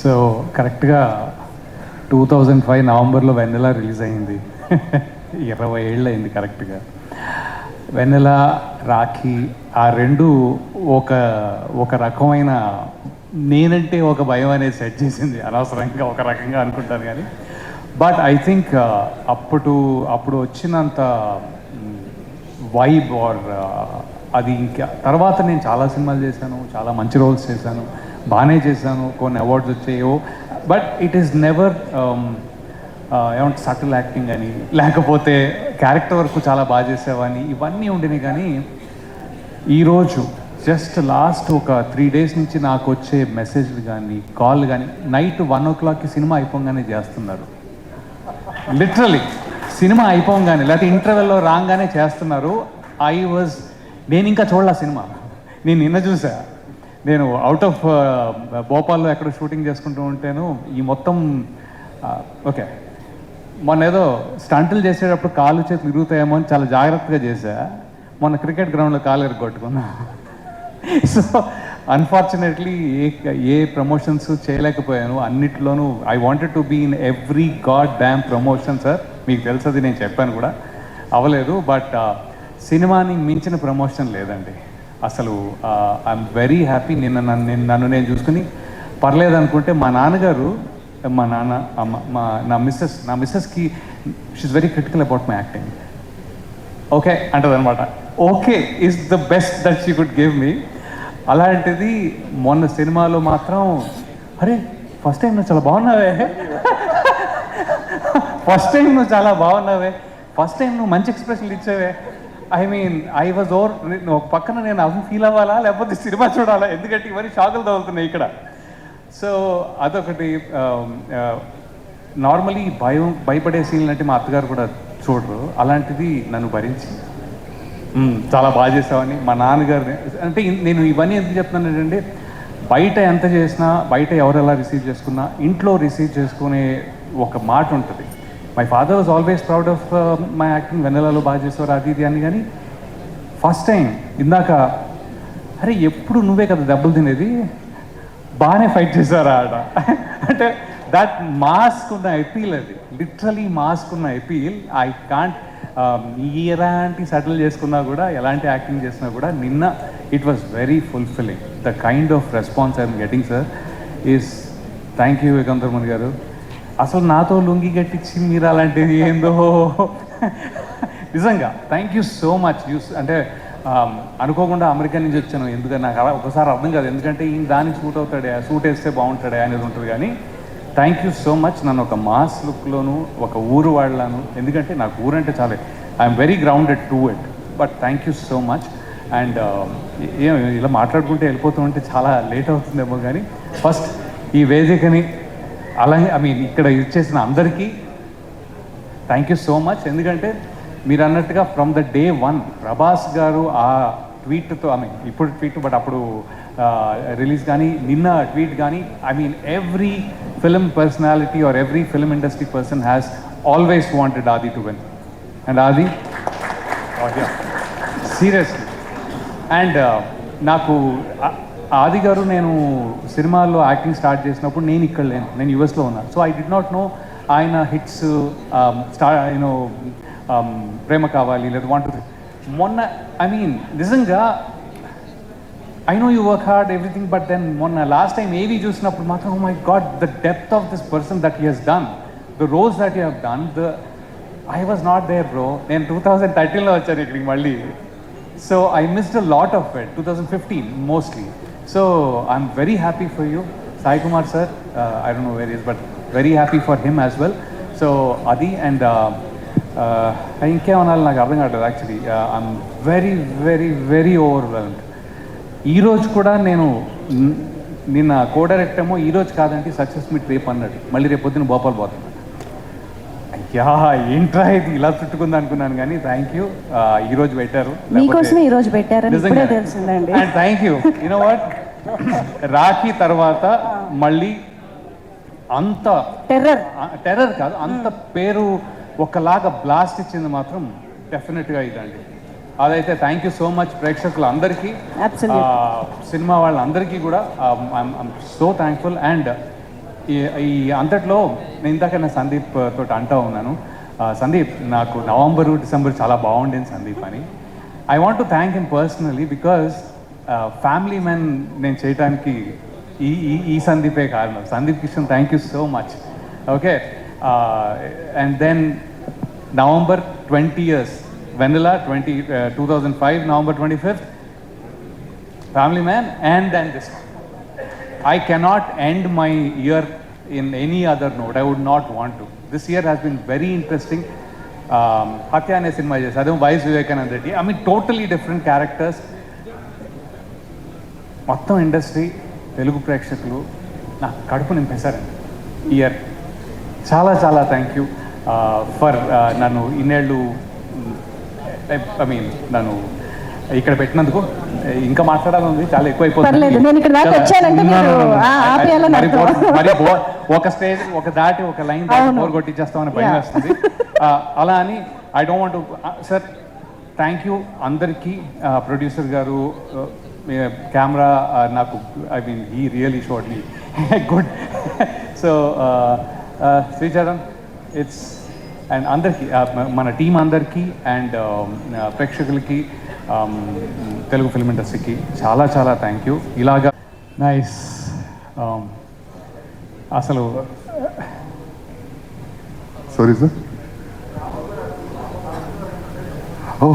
So కరెక్ట్గా 2005 నవంబర్లో వెన్నెల release అయింది. 20 ఏళ్ళు అయింది కరెక్ట్గా. వెన్నెల, రాఖీ ఆ రెండు ఒక రకమైన నేనంటే ఒక భయం అనేది సెట్ చేసింది. అనవసరంగా ఒక రకంగా అనుకుంటాను కానీ, బట్ ఐ థింక్ అప్పుడు వచ్చినంత వైబ్ ఆర్ అది ఇంకా తర్వాత నేను చాలా సినిమాలు చేశాను, చాలా మంచి రోల్స్ చేశాను, బాగానే చేశాను, కొన్ని అవార్డ్స్ వచ్చాయో, బట్ ఇట్ ఈస్ నెవర్ ఏమంటే సటిల్ యాక్టింగ్ అని, లేకపోతే క్యారెక్టర్ వరకు చాలా బాగా చేసేవని ఇవన్నీ ఉండినాయి. కానీ ఈరోజు జస్ట్ లాస్ట్ ఒక 3 days నుంచి నాకు వచ్చే మెసేజ్లు కానీ కాల్ కానీ, నైట్ 1 o'clockకి సినిమా అయిపోగానే చేస్తున్నారు. లిటరలీ సినిమా అయిపోగానే, లేకపోతే ఇంటర్వెల్లో రాగానే చేస్తున్నారు. నేను ఇంకా చూడలే సినిమా. నేను నిన్న చూసా. నేను అవుట్ ఆఫ్ భోపాల్లో ఎక్కడ షూటింగ్ చేసుకుంటూ ఉంటేను ఈ మొత్తం ఓకే, మొన్న ఏదో స్టంట్లు చేసేటప్పుడు కాళ్ళు చేతులు ఇరుగుతాయేమో అని చాలా జాగ్రత్తగా చేశా. మొన్న క్రికెట్ గ్రౌండ్లో కాలు ఎరగొట్టుకున్నా. సో అన్ఫార్చునేట్లీ ఏ ప్రమోషన్స్ చేయలేకపోయాను. అన్నిట్లోనూ I wanted to be in every god damn promotion sir. మీకు తెలుసది, నేను చెప్పాను కూడా, అవ్వలేదు. బట్ సినిమాని మించిన ప్రమోషన్ లేదండి అసలు. I'm very happy. నన్ను నేను చూసుకుని పర్లేదు అనుకుంటే మా నాన్నగారు, మా నాన్న, నా మిస్సెస్కి she is very critical about my acting. Okay అంటది అనమాట. Okay is the best that she could give me. అలాంటిది మొన్న సినిమాలో మాత్రం, అరే ఫస్ట్ టైం నువ్వు చాలా బాగున్నావే, ఫస్ట్ టైం నువ్వు చాలా బాగున్నావే, ఫస్ట్ టైం నువ్వు మంచి ఎక్స్ప్రెషన్లు ఇచ్చావే. ఐ మీన్ ఐ వాజ్ ఒక పక్కన నేను అవి ఫీల్ అవ్వాలా లేకపోతే సినిమా చూడాలా, ఎందుకంటే ఇవన్నీ షాకులు తగులుతున్నాయి ఇక్కడ. సో అదొకటి. నార్మలీ భయపడే సీన్లు అంటే మా అత్తగారు కూడా చూడరు. అలాంటిది నన్ను భరించి చాలా బాగా చేసావని మా నాన్నగారిని, అంటే నేను ఇవన్నీ ఎందుకు చెప్తున్నాను అంటే, బయట ఎంత చేసినా, బయట ఎవరు ఎలా రిసీవ్ చేసుకున్నా, ఇంట్లో రిసీవ్ చేసుకునే ఒక మాట ఉంటుంది. My father was always proud of my acting. వెన్నెలలో బాగా చేసేవారు అది ఇది అని. కానీ ఫస్ట్ టైం ఇందాక, అరే ఎప్పుడు నువ్వే కదా దెబ్బలు తినేది, బాగానే ఫైట్ చేశారా ఆడ అంటే దట్ మాస్క్ ఉన్న అపీల్, అది లిటరలీ మాస్క్ ఉన్న అపీల్. ఐ కాంట్ ఎలాంటి సెటిల్ చేసుకున్నా కూడా, ఎలాంటి యాక్టింగ్ చేసినా కూడా, నిన్న it was very fulfilling. The kind of response I'm getting sir is, thank you యుగంధర్మన్ గారు. అసలు నాతో లుంగి గట్టించి మీరు అలాంటిది ఏందో నిజంగా థ్యాంక్ యూ సో మచ్. అంటే అనుకోకుండా అమెరికా నుంచి వచ్చాను, ఎందుకంటే నాకు అలా ఒకసారి అర్థం కాదు, ఎందుకంటే ఈయన దానికి సూట్ అవుతాడే, సూట్ వేస్తే బాగుంటాడే అనేది ఉంటుంది. కానీ థ్యాంక్ యూ సో మచ్. నన్ను ఒక మాస్ లుక్లోను, ఒక ఊరు వాళ్ళను, ఎందుకంటే నాకు ఊరంటే చాలా, I'm very grounded to it. But thank you so much. And ఇలా మాట్లాడుకుంటే వెళ్ళిపోతూ ఉంటే చాలా లేట్ అవుతుందేమో, కానీ ఫస్ట్ ఈ వేదికని అలాగే ఇక్కడ ఇచ్చేసిన అందరికీ థ్యాంక్ యూ సో మచ్. ఎందుకంటే మీరు అన్నట్టుగా ఫ్రమ్ ద డే 1 ప్రభాస్ గారు ఆ ట్వీట్తో, ఇప్పుడు ట్వీట్ బట్ అప్పుడు రిలీజ్ కానీ, నిన్న ట్వీట్ కానీ, every film personality or every film industry person has always wanted ఆది టు విన్. అండ్ ఆది సీరియస్లీ. అండ్ నాకు ఆది గారు, నేను సినిమాల్లో యాక్టింగ్ స్టార్ట్ చేసినప్పుడు నేను ఇక్కడ లేను, నేను యుఎస్లో ఉన్నాను. So I did not know ఆయన హిట్స్ ప్రేమ కావాలి లేదా వాంట్ టు. మొన్న నిజంగా I know you work hard everything, but then మొన్న లాస్ట్ టైం ఏవి చూసినప్పుడు మాత్రం, oh my god, the depth of this person that he he's done, the roles that you have done, I was not there bro. నేను 2013లో వచ్చాను ఇక్కడికి మళ్ళీ. So I missed a lot of it, 2015 mostly. So I'm very happy for you, Sai Kumar sir. I don't know where he is, but very happy for him as well. So Adi and ఇంకేమనాలి నాకు అర్థం కావట్లేదు actually. I'm very very very overwhelmed. ఈరోజు కూడా నేను నిన్న కో direct ఏమో ఈరోజు కాదంటే సక్సెస్ మీట్ రేపు అన్నాడు, మళ్ళీ రేపు పొద్దున్న భోపాల్ పోతున్నాడు. అయ్యా ఏంట్రా ఇది ఇలా చుట్టుకుంది అనుకున్నాను, కానీ థ్యాంక్ యూ. ఈరోజు పెట్టారు, ఈరోజు పెట్టారు, తెలిసిందండి. And thank you. You know what, Rakhi తర్వాత మళ్ళీ అంత టెర్రర్ కాదు, అంత పేరు ఒకలాగా బ్లాస్ట్ ఇచ్చింది మాత్రం డెఫినెట్గా ఇదండి. అదైతే థ్యాంక్ యూ సో మచ్ ప్రేక్షకులందరికీ, Absolutely. సినిమా వాళ్ళందరికీ కూడా ఐఎమ్ సో థ్యాంక్ఫుల్. అండ్ ఈ అంతట్లో నేను ఇందాక నా సందీప్ తోటి అంటా ఉన్నాను, సందీప్ నాకు నవంబరు డిసెంబర్ చాలా బాగుండేది సందీప్ అని. I want to thank him personally because family man నేను చేయడానికి ఈ సందీపే కారణం. Sandeep Kishan, thank you so much. Okay, and then November 20 years, Vanilla 2005, November 25th, Family Man, and then this one. I cannot end my year in any other note. I would not want to. This year has been very interesting. Hatya ane cinema chesi, adu Vice Vivekanand Reddy. I mean totally different characters. మొత్తం industry, Telugu ప్రేక్షకులు నా కడుపు నింపేశారండి year. చాలా చాలా thank you for నన్ను ఇన్నేళ్ళు, I mean నన్ను ఇక్కడ పెట్టినందుకు. ఇంకా మాట్లాడాలని చాలా ఎక్కువ పర్లేదు, నేను ఇక్కడ దాకా వచ్చానంటే మీరు ఆపేయాలని అర్థం. మరి ఒక స్టేజ్ ఒక దాటి ఒక లైన్ బోర్ కొట్టించేస్తామని భయం వేస్తుంది. అలా అని I don't want to. Sir thank you అందరికీ. ప్రొడ్యూసర్ గారు, కెమెరా నాకు, I mean he really showed me good. So Sricharan, it's and అందరికీ, మన టీం అందరికీ అండ్ ప్రేక్షకులకి, తెలుగు ఫిల్మ్ ఇండస్ట్రీకి చాలా చాలా థ్యాంక్ యూ. ఇలాగా నైస్. అసలు sorry sir. Oh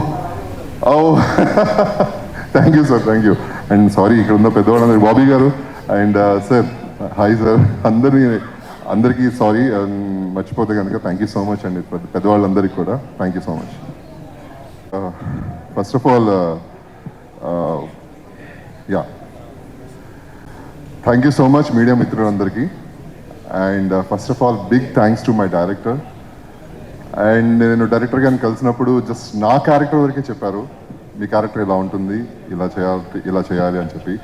thank you sir, thank you. And sorry, ఇక్కడ ఉన్న పెద్దవాళ్ళందరికీ, Bobby garu and sir, hi sir, అందరికీ సారీ మర్చిపోతే కనుక. థ్యాంక్ యూ సో మచ్ అండి పెద్దవాళ్ళందరికీ కూడా thank you so much. First of all yeah, thank you so much media మిత్రులందరికీ. And first of all big thanks to my director. And నేను director గారిని కలిసినప్పుడు జస్ట్ నా క్యారెక్టర్ వరకే చెప్పారు, మీ క్యారెక్టర్ ఇలా ఉంటుంది, ఇలా చేయాలి అని చెప్పి.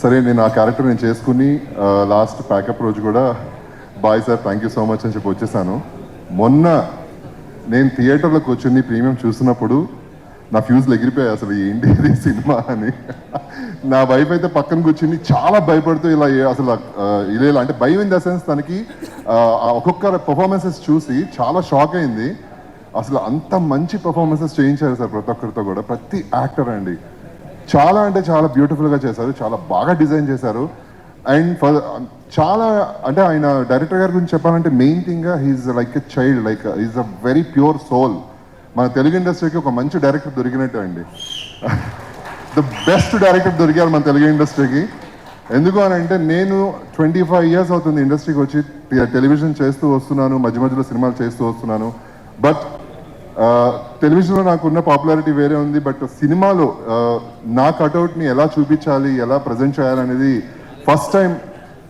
సరే, నేను ఆ క్యారెక్టర్ నేను చేసుకుని లాస్ట్ ప్యాకప్ రోజు కూడా bye sir thank you so much అని చెప్పి వచ్చేసాను. మొన్న నేను థియేటర్లో కూర్చుని ప్రీమియం చూస్తున్నప్పుడు నా ఫ్యూజ్లు ఎగిరిపోయాయి, అసలు ఏంటి ఇది సినిమా అని. నా వైఫ్ అయితే పక్కన కూర్చుని చాలా భయపడుతూ ఇలా అసలు ఇలా అంటే భయం ఇన్ ద సెన్స్, తనకి ఒక్కొక్క పర్ఫార్మెన్సెస్ చూసి చాలా షాక్ అయింది. అసలు అంత మంచి పర్ఫార్మెన్సెస్ చేయించారు సార్ ప్రతి ఒక్కరితో కూడా. ప్రతి యాక్టర్ అండి చాలా అంటే చాలా బ్యూటిఫుల్గా చేశారు, చాలా బాగా డిజైన్ చేశారు. అండ్ చాలా అంటే ఆయన డైరెక్టర్ గారి గురించి చెప్పాలంటే main thing, he's like a child, like he's a very pure soul. మన తెలుగు ఇండస్ట్రీకి ఒక మంచి డైరెక్టర్ దొరికినట్టు అండి. ద బెస్ట్ డైరెక్టర్ దొరికారు మన తెలుగు ఇండస్ట్రీకి. ఎందుకు అని అంటే, నేను 25 years అవుతుంది ఇండస్ట్రీకి వచ్చి, టెలివిజన్ చేస్తూ వస్తున్నాను, మధ్య మధ్యలో సినిమాలు చేస్తూ వస్తున్నాను. బట్ టెలివిజన్లో నాకున్న పాపులారిటీ వేరే ఉంది, బట్ సినిమాలో నా కట్అవుట్ని ఎలా చూపించాలి, ఎలా ప్రజెంట్ చేయాలనేది ఫస్ట్ టైం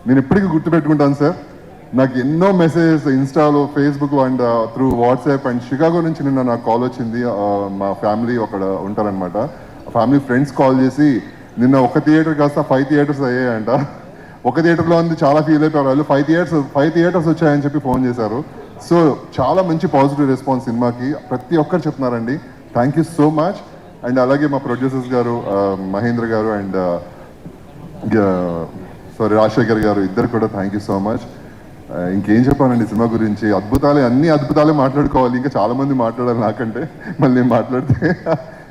నేను ఎప్పటికీ గుర్తుపెట్టుకుంటాను సార్. నాకు ఎన్నో మెసేజెస్ ఇన్స్టాలో, Facebook and through WhatsApp. And Chicago నుంచి నిన్న నాకు కాల్ వచ్చింది. మా ఫ్యామిలీ అక్కడ ఉంటారనమాట, ఫ్యామిలీ ఫ్రెండ్స్ కాల్ చేసి, నిన్న ఒక థియేటర్ కాస్త 5 theaters అయ్యాయంట. ఒక థియేటర్లో ఉంది చాలా ఫీల్ అయిపోయారు వాళ్ళు. 5 theaters వచ్చాయని చెప్పి ఫోన్ చేశారు. సో చాలా మంచి పాజిటివ్ రెస్పాన్స్ సినిమాకి ప్రతి ఒక్కరు చెప్తున్నారండి. Thank you so much. And అలాగే మా ప్రొడ్యూసర్స్ గారు, మహేంద్ర గారు అండ్ రాజశేఖర్ గారు, ఇద్దరు కూడా థ్యాంక్ యూ సో మచ్. ఇంకేం చెప్పానండి సినిమా గురించి, అన్ని అద్భుతాలే మాట్లాడుకోవాలి, ఇంకా చాలా మంది మాట్లాడాలి నాకంటే, మళ్ళీ నేను మాట్లాడితే.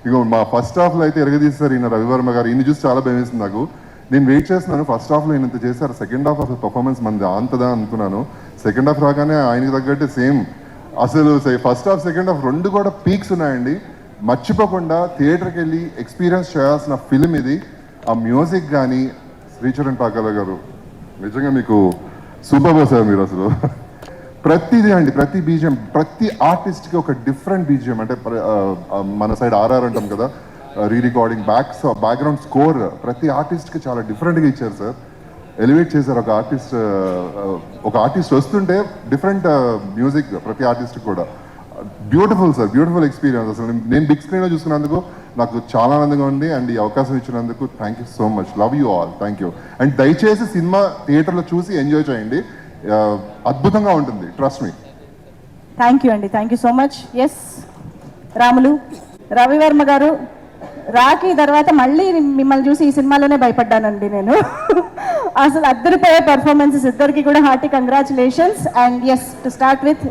ఇగో మా ఫస్ట్ హాఫ్లో అయితే ఎరగదీస్తారు ఈయన రవివర్మ గారు. ఈయన చూసి చాలా భయం వేస్తుంది నాకు. నేను వెయిట్ చేస్తున్నాను, ఫస్ట్ హాఫ్లో ఈయనంత చేశారు, సెకండ్ హాఫ్ అసలు పర్ఫార్మెన్స్ మనది అంతదా అనుకున్నాను. సెకండ్ హాఫ్ రాగానే ఆయనకి తగ్గట్టు సేమ్. అసలు ఫస్ట్ హాఫ్ సెకండ్ హాఫ్ రెండు కూడా పీక్స్ ఉన్నాయండి. మర్చిపోకుండా థియేటర్కి వెళ్ళి ఎక్స్పీరియన్స్ చేయాల్సిన ఫిల్మ్ ఇది. ఆ మ్యూజిక్ కానీ, శ్రీచరణ్ పాకాల గారు నిజంగా మీకు సూపర్ సార్. మీరు అసలు ప్రతిదీ అండి, ప్రతి బీజిఎం, ప్రతి ఆర్టిస్ట్కి ఒక డిఫరెంట్ బీజిఎం. అంటే మన సైడ్ ఆర్ఆర్ అంటాం కదా, రీ రికార్డింగ్, బ్యాక్గ్రౌండ్ స్కోర్ ప్రతి ఆర్టిస్ట్కి చాలా డిఫరెంట్గా ఇచ్చారు సార్. ఎలివేట్ చేశారు ఒక ఆర్టిస్ట్ వస్తుంటే డిఫరెంట్ మ్యూజిక్ ప్రతి ఆర్టిస్ట్ కూడా. Beautiful sir, beautiful experience. అసలు నేను బిగ్ స్క్రీన్లో చూసుకున్నందుకు నాకు చాలా ఆనందంగా ఉంది. అండ్ ఈ అవకాశం ఇచ్చినందుకు thank you so much. Love you all. Thank you. And దయచేసి సినిమా థియేటర్లో చూసి ఎంజాయ్ చేయండి, అద్భుతంగా ఉంటుంది, ట్రస్ట్ మీ. థ్యాంక్ యూ అండి, thank you so much. S Ramulu, Ravivarma గారు, రాఖీ తర్వాత మళ్ళీ మిమ్మల్ని చూసి ఈ సినిమాలోనే భయపడ్డానండి నేను. అసలు అద్దరిపోయే పర్ఫార్మెన్సెస్ ఇద్దరికి కూడా hearty congratulations. And yes, to start with